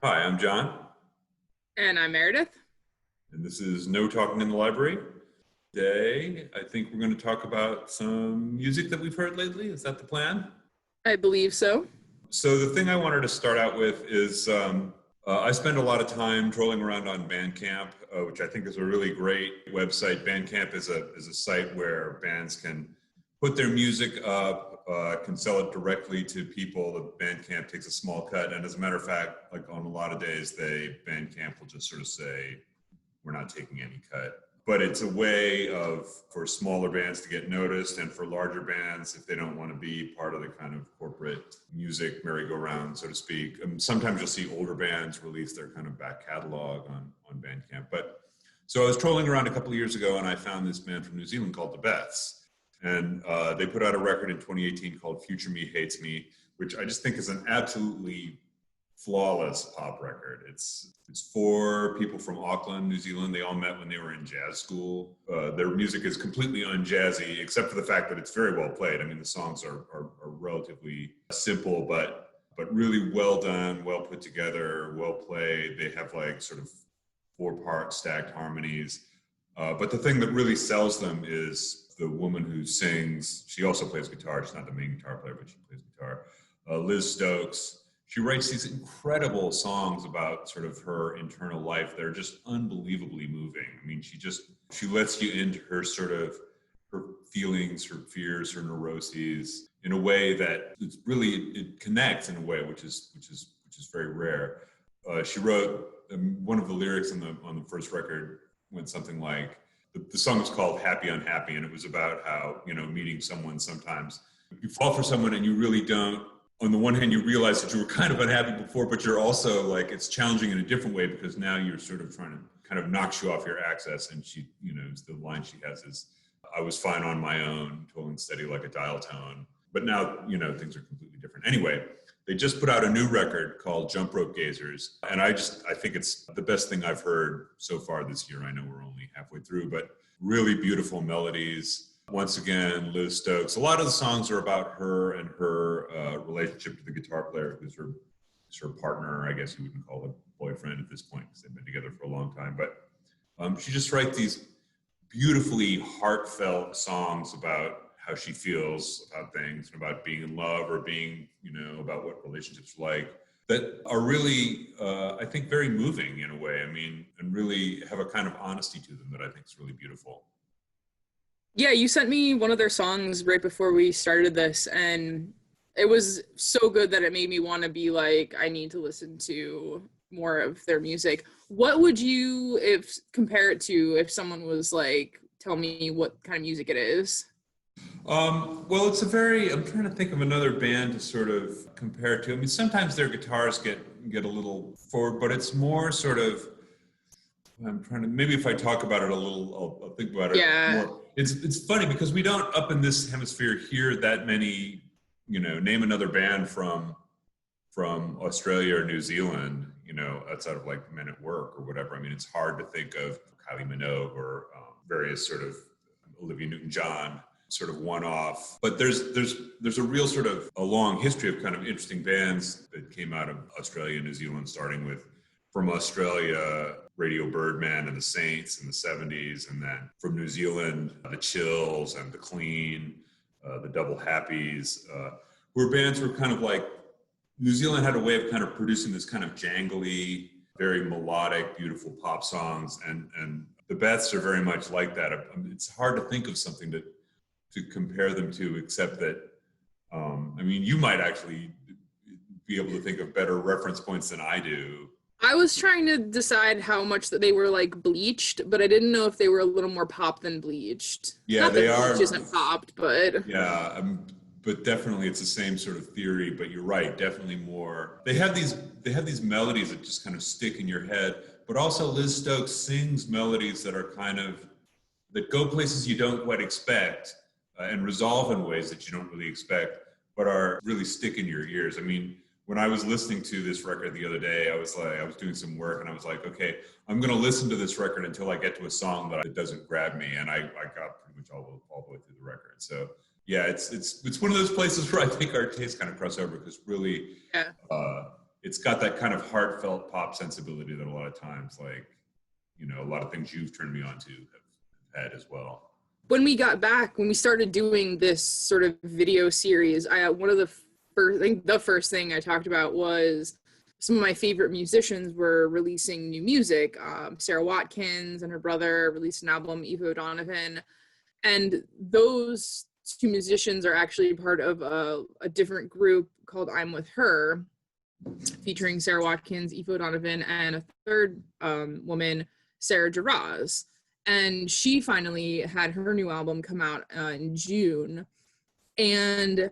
Hi, I'm John, And I'm Meredith. and this is No Talking in the Library. Today, I think we're going to talk about some music that we've heard lately. Is that the plan? I believe so. So, the thing I wanted to start out with is I spend a lot of time trolling around on Bandcamp, which I think is a really great website. Bandcamp is a site where bands can put their music up, can sell it directly to people. The Bandcamp takes a small cut, and as a matter of fact, like on a lot of days, Bandcamp will just sort of say, "We're not taking any cut." But it's a way for smaller bands to get noticed, and for larger bands, if they don't want to be part of the kind of corporate music merry-go-round, so to speak. Sometimes you'll see older bands release their kind of back catalog on Bandcamp. But so I was trolling around a couple of years ago, and I found this band from New Zealand called the Beths. And they put out a record in 2018 called Future Me Hates Me, which I just think is an absolutely flawless pop record. It's for people from Auckland, New Zealand. They all met when they were in jazz school. Their music is completely unjazzy, except for the fact that it's very well played. I mean, the songs are relatively simple, but really well done, well put together, well played. They have like sort of 4-part stacked harmonies. But the thing that really sells them is the woman who sings. She also plays guitar. She's not the main guitar player, but she plays guitar. Liz Stokes. She writes these incredible songs about sort of her internal life. They're just unbelievably moving. I mean, she lets you into her sort of her feelings, her fears, her neuroses in a way that it connects in a way which is very rare. She wrote one of the lyrics on the first record went something like, the song was called Happy Unhappy, and it was about how, meeting someone sometimes you fall for someone and you really don't. On the one hand, you realize that you were kind of unhappy before, but you're also like, it's challenging in a different way because now you're sort of trying to kind of knocks you off your access. And she, the line she has is, "I was fine on my own, tolling steady like a dial tone." But now, things are completely different. Anyway, they just put out a new record called Jump Rope Gazers. And I think it's the best thing I've heard so far this year. I know we're only halfway through, but really beautiful melodies. Once again, Liz Stokes. A lot of the songs are about her and her relationship to the guitar player, who's her partner. I guess you wouldn't call it boyfriend at this point because they've been together for a long time. But she just writes these beautifully heartfelt songs about how she feels about things, and about being in love or being, about what relationships are like, that are really, I think, very moving in a way. I mean, and really have a kind of honesty to them that I think is really beautiful. Yeah, you sent me one of their songs right before we started this, and it was so good that it made me want to be like, I need to listen to more of their music. What would you compare it to if someone was like, tell me what kind of music it is? Well, I'm trying to think of another band to sort of compare it to. I mean, sometimes their guitars get a little forward, but it's more sort of, maybe if I talk about it a little, I'll think about it more. It's funny because we don't up in this hemisphere hear that many, name another band from Australia or New Zealand, outside of like Men at Work or whatever. I mean, it's hard to think of Kylie Minogue or various sort of Olivia Newton-John sort of one-off. But there's a real sort of a long history of kind of interesting bands that came out of Australia and New Zealand, starting with, from Australia, Radio Birdman and the Saints in the 70s, and then from New Zealand, the Chills and the Clean, the Double Happies, were bands who were kind of like, New Zealand had a way of kind of producing this kind of jangly, very melodic, beautiful pop songs, and the Beths are very much like that. It's hard to think of something to compare them to, except that, I mean, you might actually be able to think of better reference points than I do. I was trying to decide how much that they were like Bleached, but I didn't know if they were a little more pop than Bleached. Yeah, not they that are. Bleached isn't popped, but yeah, but definitely it's the same sort of theory. But you're right, definitely more. They have these melodies that just kind of stick in your head. But also, Liz Stokes sings melodies that are that go places you don't quite expect, and resolve in ways that you don't really expect, but are really stick in your ears. I mean, when I was listening to this record the other day, I was doing some work and I was like, okay, I'm going to listen to this record until I get to a song that doesn't grab me. And I got pretty much all the way through the record. So yeah, it's one of those places where I think our tastes kind of cross over, because really, it's got that kind of heartfelt pop sensibility that a lot of times, like, you know, a lot of things you've turned me on to have had as well. When we got back, when we started doing this sort of video series, one of the first thing I talked about was some of my favorite musicians were releasing new music. Sarah Watkins and her brother released an album, Eva O'Donovan, and those two musicians are actually part of a different group called I'm With Her, featuring Sarah Watkins, Eva O'Donovan, and a third woman, Sarah Jarosz. And she finally had her new album come out in June. And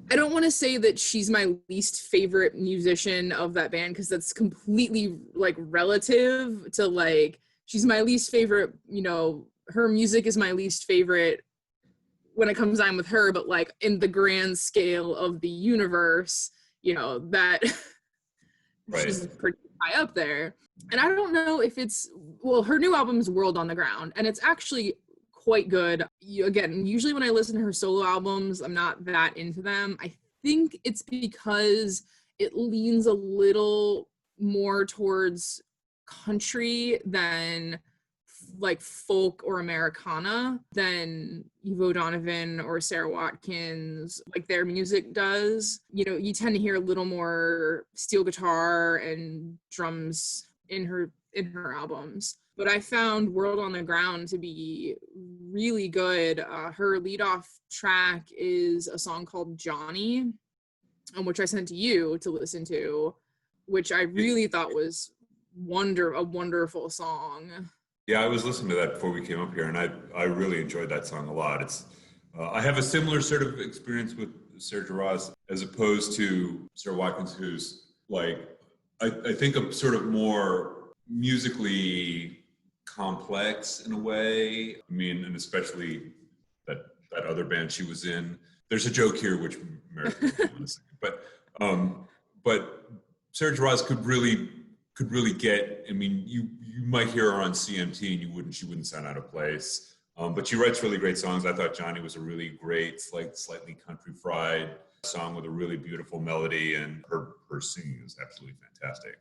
I don't want to say that she's my least favorite musician of that band, because that's completely like relative to like, she's my least favorite, you know, her music is my least favorite when it comes on with her, but like in the grand scale of the universe, you know, that right. She's pretty high up there. And I don't know if her new album is World on the Ground, and it's actually quite good. Again, usually when I listen to her solo albums, I'm not that into them. I think it's because it leans a little more towards country than like folk or Americana than Eva O'Donovan or Sarah Watkins, like their music does. You know, you tend to hear a little more steel guitar and drums in her albums. But I found World on the Ground to be really good. Her leadoff track is a song called Johnny, which I sent to you to listen to, which I really thought was a wonderful song. Yeah, I was listening to that before we came up here, and I really enjoyed that song a lot. It's I have a similar sort of experience with Sarah Jarosz as opposed to Sarah Watkins, who's like, I think a sort of more musically complex in a way. I mean, and especially that other band she was in. There's a joke here, which Meredith will do in a second. But Sarah Jarosz could really get. I mean, you might hear her on CMT, and she wouldn't sound out of place. But she writes really great songs. I thought Johnny was a really great, like slightly country fried song with a really beautiful melody, and her singing is absolutely fantastic.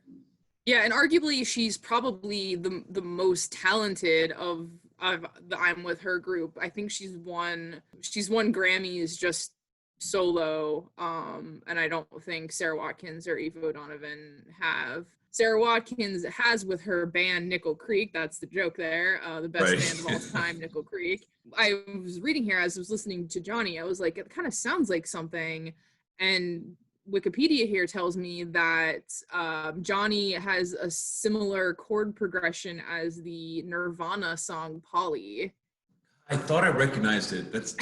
Yeah, and arguably she's probably the most talented of the I'm With Her group. I think she's won Grammys just solo, and I don't think Sarah Watkins or Eva O'Donovan have. Sarah Watkins has with her band Nickel Creek, that's the joke there, the best band of all time, Nickel Creek. I was reading here as I was listening to Johnny, I was like, it kind of sounds like something, and Wikipedia here tells me that Johnny has a similar chord progression as the Nirvana song Polly. I thought I recognized it. That's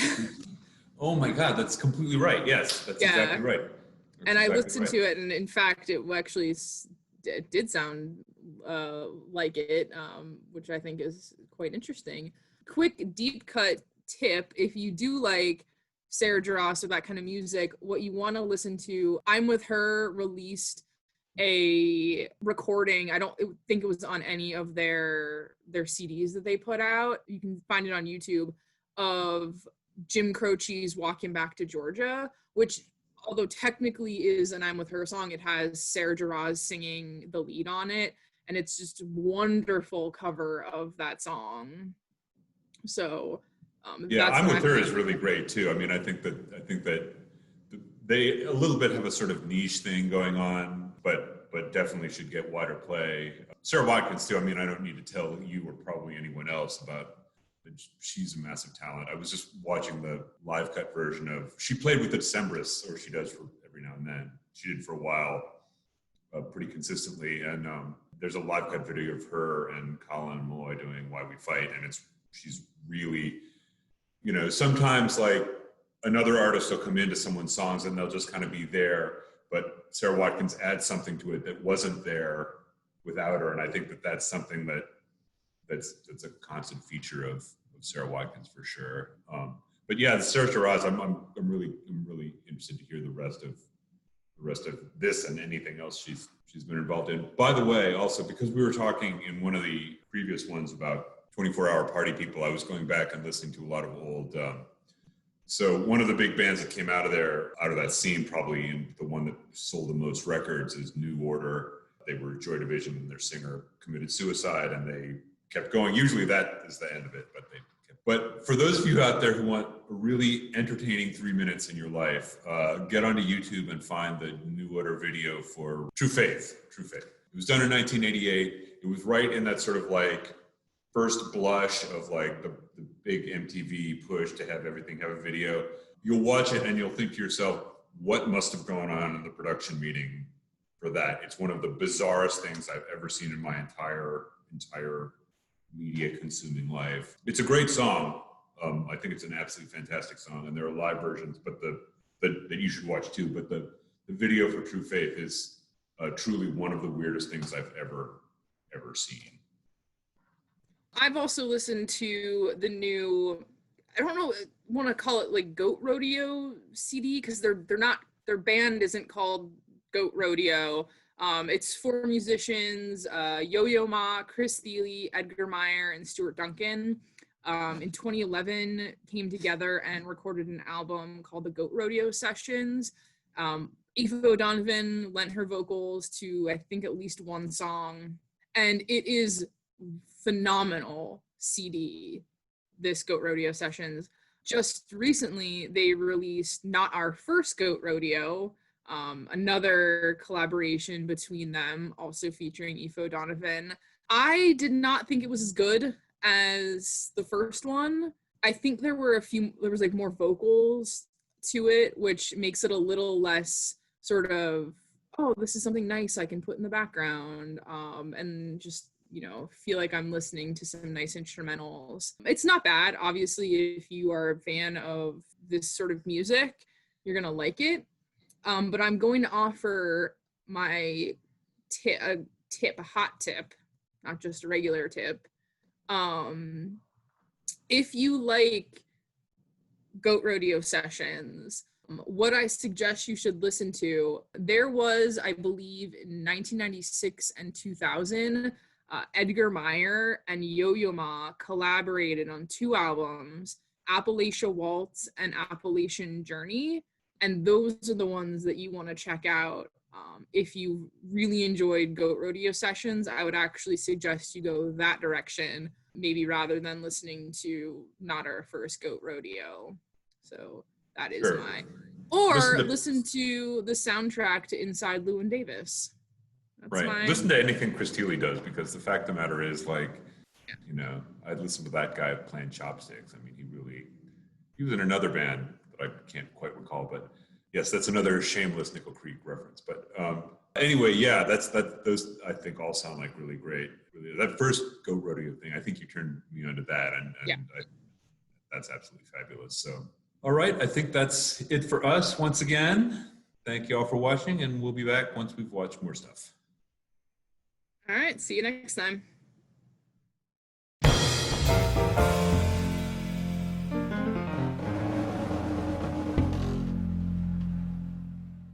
oh my God, that's completely right. Yes, that's exactly right. And I listened to it, and in fact, it actually did sound like it, which I think is quite interesting. Quick deep cut tip: if you do like Sarah Jarosz or that kind of music, what you want to listen to, I'm With Her released a recording. I don't think it was on any of their CDs that they put out. You can find it on YouTube, of Jim Croce's Walking Back to Georgia, which, although technically is an I'm With Her song, it has Sarah Jarosz singing the lead on it, and it's just a wonderful cover of that song. So yeah, I'm With Her is really great too. I mean, I think that they a little bit have a sort of niche thing going on, but definitely should get wider play. Sarah Watkins too. I mean, I don't need to tell you or probably anyone else about that. She's a massive talent. I was just watching the live cut version of. She played with the Decemberists, or she does for every now and then. She did for a while, pretty consistently. And there's a live cut video of her and Colin Malloy doing "Why We Fight," and she's really. You know, sometimes like another artist will come into someone's songs and they'll just kind of be there, but Sarah Watkins adds something to it that wasn't there without her. And I think that's something that's a constant feature of Sarah Watkins for sure. But yeah, Sarah Jarosz, I'm really interested to hear the rest of this and anything else she's been involved in. By the way, also because we were talking in one of the previous ones about 24-hour party people, I was going back and listening to a lot of old So one of the big bands that came out of that scene, probably, and the one that sold the most records, is New Order. They were Joy Division, and their singer committed suicide, and they kept going. Usually that is the end of it, but they kept. But for those of you out there who want a really entertaining 3 minutes in your life, get onto YouTube and find the New Order video for True Faith. True Faith. It was done in 1988. It was right in that sort of like first blush of like the big MTV push to have everything have a video. You'll watch it and you'll think to yourself, what must have gone on in the production meeting for that? It's one of the bizarrest things I've ever seen in my entire media consuming life. It's a great song. I think it's an absolutely fantastic song, and there are live versions, but that you should watch too. But the video for True Faith is truly one of the weirdest things I've ever seen. I've also listened to the new, I don't know, want to call it like Goat Rodeo CD, because their band isn't called Goat Rodeo. It's 4 musicians, Yo-Yo Ma, Chris Thiele, Edgar Meyer, and Stuart Duncan. In 2011 came together and recorded an album called the Goat Rodeo Sessions. Aoife O'Donovan lent her vocals to, I think, at least one song, and it is phenomenal CD, this Goat Rodeo Sessions. Just recently, they released Not Our First Goat Rodeo, another collaboration between them, also featuring Aoife O'Donovan. I did not think it was as good as the first one. I think there was like more vocals to it, which makes it a little less sort of, oh, this is something nice I can put in the background, and just, feel like I'm listening to some nice instrumentals. It's not bad. Obviously, if you are a fan of this sort of music, you're gonna like it. But I'm going to offer my a hot tip, not just a regular tip. If you like Goat Rodeo Sessions, what I suggest you should listen to, there was, I believe, in 1996 and 2000, Edgar Meyer and Yo-Yo Ma collaborated on 2 albums, Appalachia Waltz and Appalachian Journey, and those are the ones that you want to check out. If you really enjoyed Goat Rodeo Sessions, I would actually suggest you go that direction, maybe rather than listening to Not Our First Goat Rodeo. So that is Sure. Or listen to the soundtrack to Inside Llewyn Davis. That's right. Listen to anything Chris Thiele does, because the fact of the matter is, like, I'd listen to that guy playing chopsticks. I mean, he was in another band that I can't quite recall, but yes, that's another shameless Nickel Creek reference. But anyway, yeah, those I think all sound like really great. Really, that first Goat Rodeo thing, I think you turned me onto that, and that's absolutely fabulous. So, all right, I think that's it for us once again. Thank you all for watching, and we'll be back once we've watched more stuff. All right, see you next time.